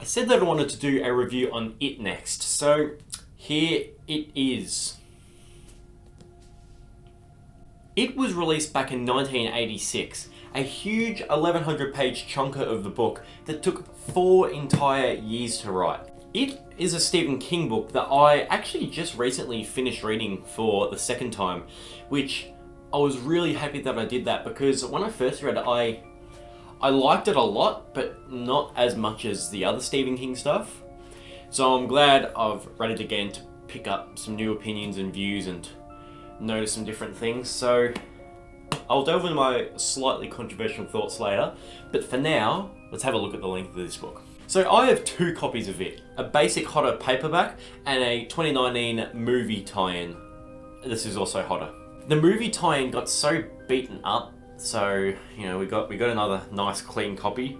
said that I wanted to do a review on It next, so here it is. It was released back in 1986, a huge 1100 page chunker of the book that took 4 entire years to write. It is a Stephen King book that I actually just recently finished reading for the second time, which I was really happy that I did that, because when I first read it, I liked it a lot, but not as much as the other Stephen King stuff. So I'm glad I've read it again to pick up some new opinions and views and notice some different things. So I'll delve into my slightly controversial thoughts later, but for now, let's have a look at the length of this book. So I have 2 copies of it, a basic Hodder paperback and a 2019 movie tie-in. This is also Hodder. The movie tie-in got so beaten up, so we got another nice clean copy,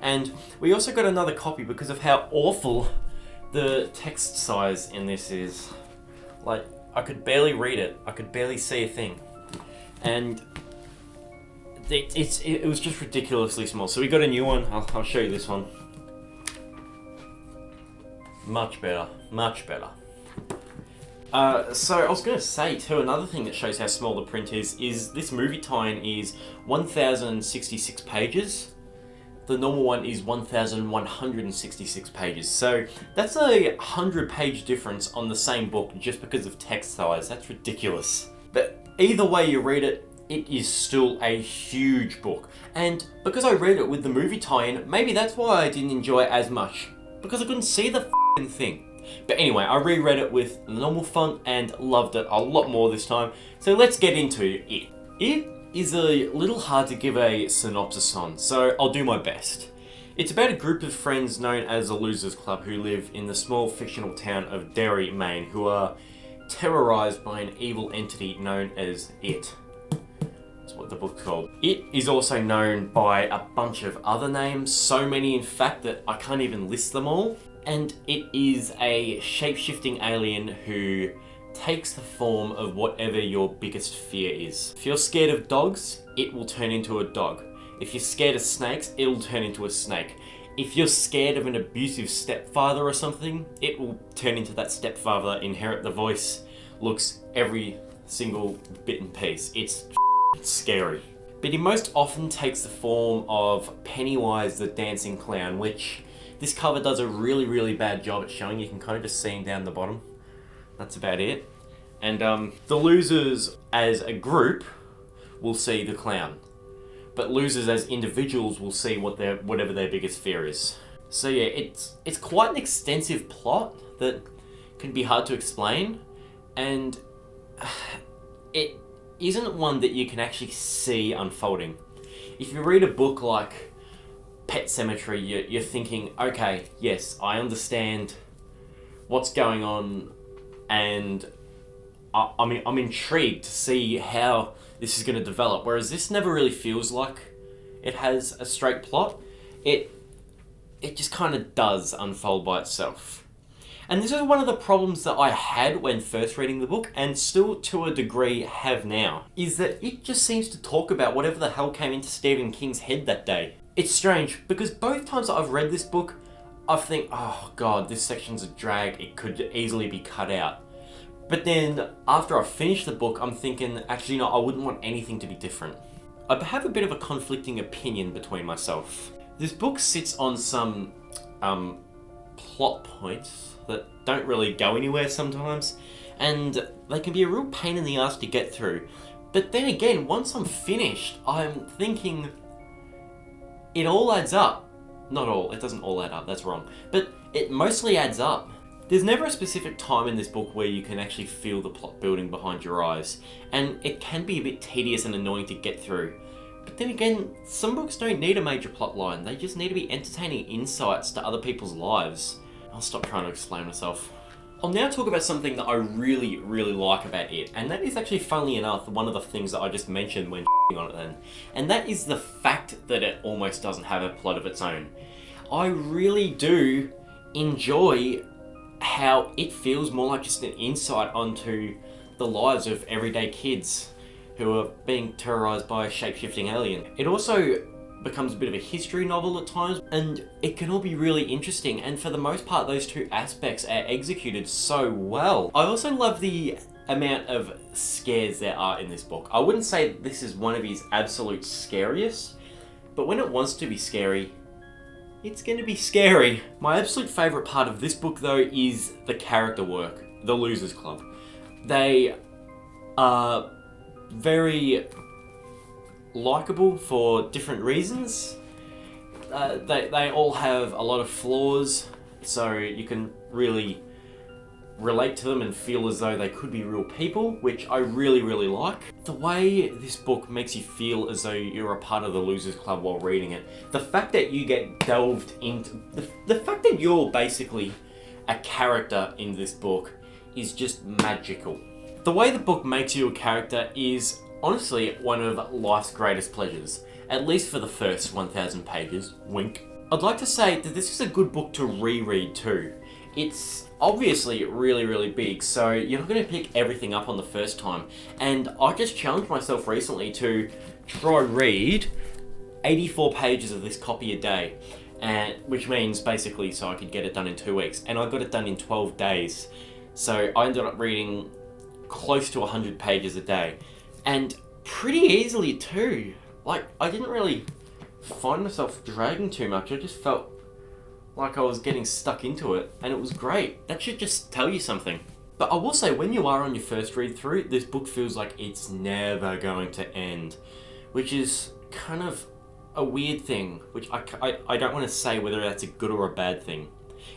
and we also got another copy because of how awful the text size in this is. Like, I could barely read it. I could barely see a thing, and it was just ridiculously small. So we got a new one. I'll show you this one. Much better, much better. So I was going to say too, another thing that shows how small the print is this movie tie-in is 1,066 pages. The normal one is 1,166 pages. So that's a 100-page difference on the same book just because of text size. That's ridiculous. But either way you read it, it is still a huge book. And because I read it with the movie tie-in, maybe that's why I didn't enjoy it as much, because I couldn't see the f***ing thing. But anyway, I reread it with the normal font and loved it a lot more this time. So let's get into it. It is a little hard to give a synopsis on, so I'll do my best. It's about a group of friends known as the Losers Club who live in the small fictional town of Derry, Maine, who are terrorized by an evil entity known as It. That's what the book's called. It is also known by a bunch of other names, so many in fact that I can't even list them all. And it is a shape-shifting alien who takes the form of whatever your biggest fear is. If you're scared of dogs, it will turn into a dog. If you're scared of snakes, it'll turn into a snake. If you're scared of an abusive stepfather or something, it will turn into that stepfather, inherit the voice, looks, every single bit and piece. It's scary. But he most often takes the form of Pennywise the Dancing Clown, which this cover does a really, really bad job at showing. You can kind of just see him down the bottom. That's about it. And the losers as a group will see the clown, but losers as individuals will see whatever their biggest fear is. So yeah, it's quite an extensive plot that can be hard to explain, and it isn't one that you can actually see unfolding. If you read a book like Pet Sematary, you're thinking, okay, yes, I understand what's going on, and I'm intrigued to see how this is going to develop. Whereas this never really feels like it has a straight plot. It just kind of does unfold by itself. And this is one of the problems that I had when first reading the book, and still to a degree have now, is that it just seems to talk about whatever the hell came into Stephen King's head that day. It's strange, because both times that I've read this book, I think, oh god, this section's a drag, it could easily be cut out. But then, after I finish the book, I'm thinking, actually no, I wouldn't want anything to be different. I have a bit of a conflicting opinion between myself. This book sits on some plot points that don't really go anywhere sometimes, and they can be a real pain in the ass to get through. But then again, once I'm finished, I'm thinking, it all adds up. Not all, it doesn't all add up, that's wrong. But it mostly adds up. There's never a specific time in this book where you can actually feel the plot building behind your eyes, and it can be a bit tedious and annoying to get through. But then again, some books don't need a major plot line, they just need to be entertaining insights to other people's lives. I'll stop trying to explain myself. I'll now talk about something that I really, really like about it, and that is actually, funnily enough, one of the things that I just mentioned when on it then. And that is the fact that it almost doesn't have a plot of its own. I really do enjoy how it feels more like just an insight onto the lives of everyday kids who are being terrorized by a shape-shifting alien. It also becomes a bit of a history novel at times, and it can all be really interesting, and for the most part those two aspects are executed so well. I also love the amount of scares there are in this book. I wouldn't say this is one of his absolute scariest, but when it wants to be scary, it's going to be scary. My absolute favourite part of this book though is the character work, the Losers Club. They are very likeable for different reasons. They all have a lot of flaws, so you can really relate to them and feel as though they could be real people, which I really, really like. The way this book makes you feel as though you're a part of the Losers Club while reading it. The fact that you get delved into... The fact that you're basically a character in this book is just magical. The way the book makes you a character is honestly one of life's greatest pleasures, at least for the first 1,000 pages, wink. I'd like to say that this is a good book to reread too. It's obviously really, really big, so you're not going to pick everything up on the first time, and I just challenged myself recently to try read 84 pages of this copy a day, which means basically so I could get it done in 2 weeks, and I got it done in 12 days. So I ended up reading close to 100 pages a day. And pretty easily too. Like, I didn't really find myself dragging too much. I just felt like I was getting stuck into it, and it was great. That should just tell you something. But I will say, when you are on your first read through, this book feels like it's never going to end, which is kind of a weird thing, which I don't want to say whether that's a good or a bad thing.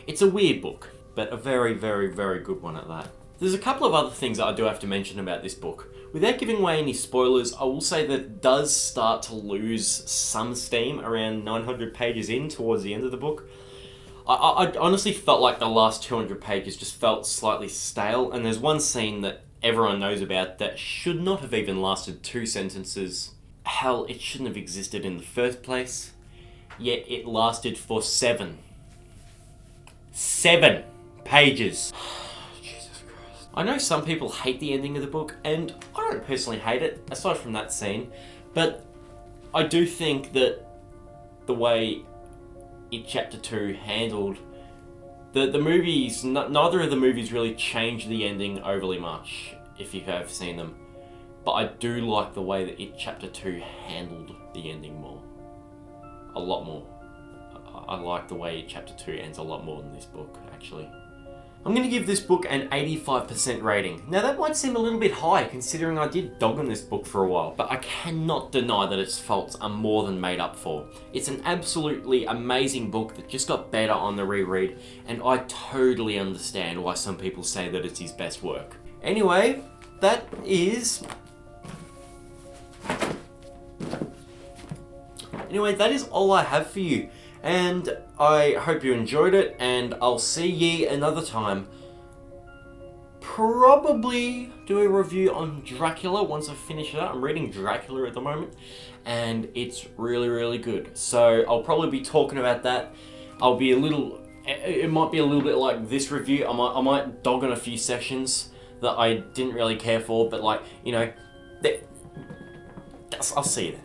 It's a weird book, but a very, very, very good one at that. There's a couple of other things that I do have to mention about this book. Without giving away any spoilers, I will say that it does start to lose some steam around 900 pages in towards the end of the book. I honestly felt like the last 200 pages just felt slightly stale, and there's one scene that everyone knows about that should not have even lasted 2 sentences. Hell, it shouldn't have existed in the first place, yet it lasted for 7 pages. I know some people hate the ending of the book, and I don't personally hate it, aside from that scene, but I do think that the way Chapter 2 handled the movies, neither of the movies really changed the ending overly much, if you have seen them, but I do like the way that Chapter 2 handled the ending more. A lot more. I like the way Chapter 2 ends a lot more than this book, actually. I'm going to give this book an 85% rating. Now that might seem a little bit high considering I did dog on this book for a while, but I cannot deny that its faults are more than made up for. It's an absolutely amazing book that just got better on the reread, and I totally understand why some people say that it's his best work. Anyway, that is all I have for you. And I hope you enjoyed it, and I'll see ye another time. Probably do a review on Dracula once I finish it up. I'm reading Dracula at the moment, and it's really, really good. So I'll probably be talking about that. It might be a little bit like this review. I might dog on a few sections that I didn't really care for, but like, you know, I'll see you then.